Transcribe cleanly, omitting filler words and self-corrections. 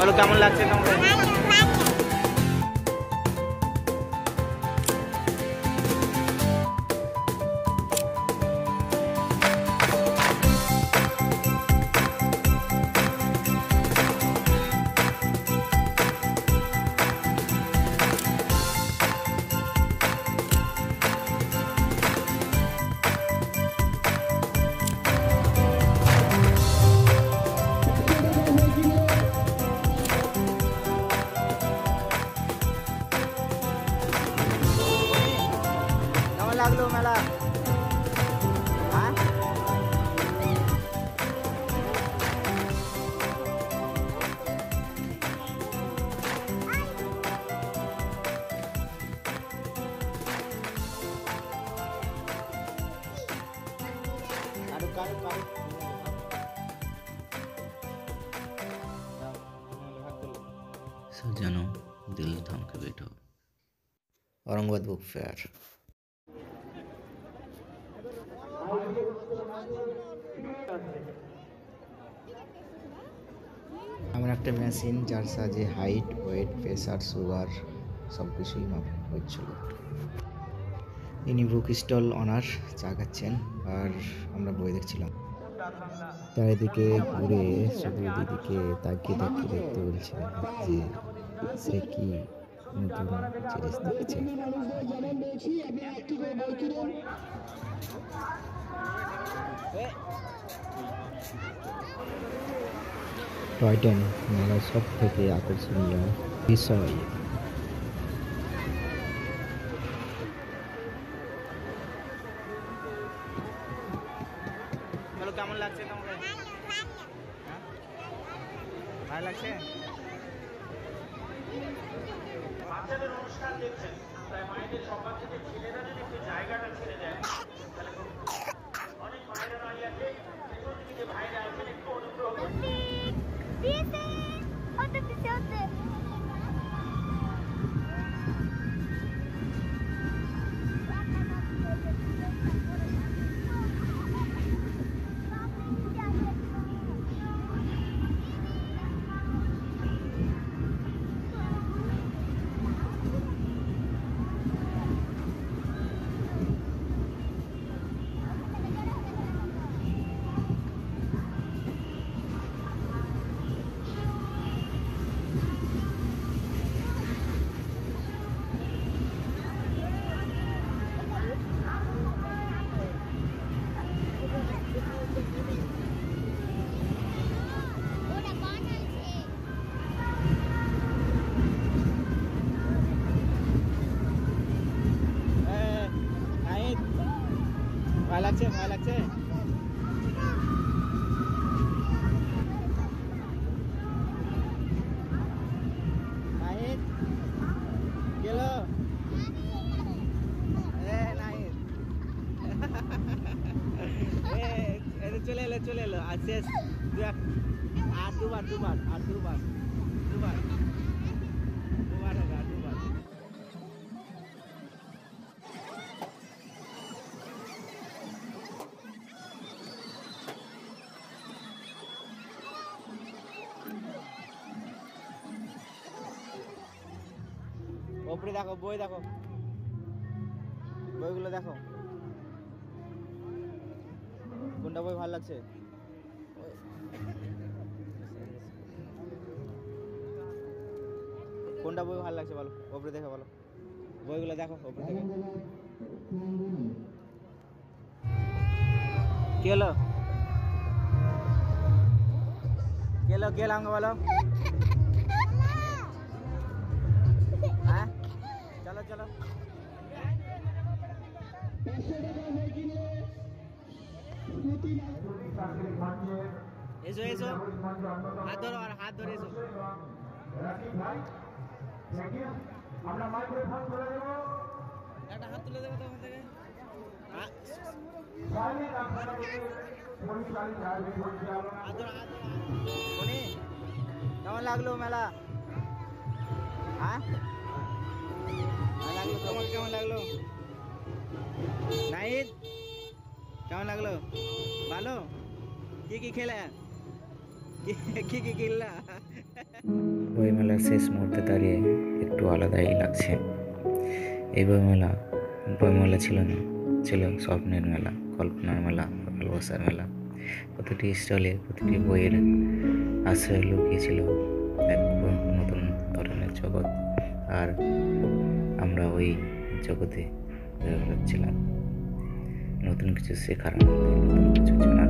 বলো কেমন লাগছে তোমাদের? লাগলো মেলা सजानो दिल थाम के बैठो। Aurangabad book fair. এমন একটা মেশিন যার সাহায্যে হাইট, ওয়েট, প্রেসার, সুগার সব কিছুই মাপা হচ্ছিল। ইনি বুক স্টল অনার চা খাচ্ছেন আর আমরা বই দেখছিলাম। চারিদিকে ঘুরে শুধু দিদিকে তাকিয়ে তাকিয়ে দেখতে বলছিলেন যে সে কি নতুন জিনিস দেখছে। টয় ট্রেন মেলার সব থেকে আকর্ষণীয় বিষয়। কেমন লাগছে তোমাদের? ভালো লাগছে? বাচ্চাদের অনুষ্ঠান দেখছেন, তাই মায়েদের সকাল থেকে ছেলেরা যদি একটু জায়গাটা ছেড়ে দেয় তাহলে অনেক মায়েরা দাঁড়িয়ে আছে, পেছন দিকে ভাইরা আছেন, একটু অনুগ্রহ করুন। ভালো লাগছে? ভালো লাগছে? নাহিদ গেল? নাহিদ চলে এলো চলে এলো। আর শেষ আর দুবার দুবার আর দুবার দুবার দুবার হবে আর দুবার। ওপরে দেখো, বই দেখো, বইগুলো দেখো, কোনটা বই ভালো লাগছে? কোনটা বই ভালো লাগছে বলো, ওপরে দেখে বলো, বইগুলো দেখো ওপরে দেখে। কি হলো? গেলো গেলাম বলো। হ্যাঁ চলো চলো। এসো এসো, হাত ধরো আর হাত ধরে এসো। একটা হাত তুলে দেবো তোমার থেকে। কেমন লাগলো মেলা? হ্যাঁ লাগলো, তোমাকে কেমন লাগলো? নাহিদ কেমন লাগলো? ভালো? কি কি খেলে? কি কি খেললা? বইমেলার শেষ মুহূর্তে দাঁড়িয়ে একটু আলাদাই লাগছে। এই বইমেলা ছিল না, ছিল স্বপ্নের মেলা, কল্পনার মেলা, ভালোবাসার মেলা। প্রতিটি স্টলে প্রতিটি বইয়ের আশ্রয় লুকিয়েছিল এক নতুন ধরনের জগৎ, আর আমরা ওই জগতে ঘুরে বেড়াচ্ছিলাম নতুন কিছু শেখার আনন্দে, নতুন কিছু জানার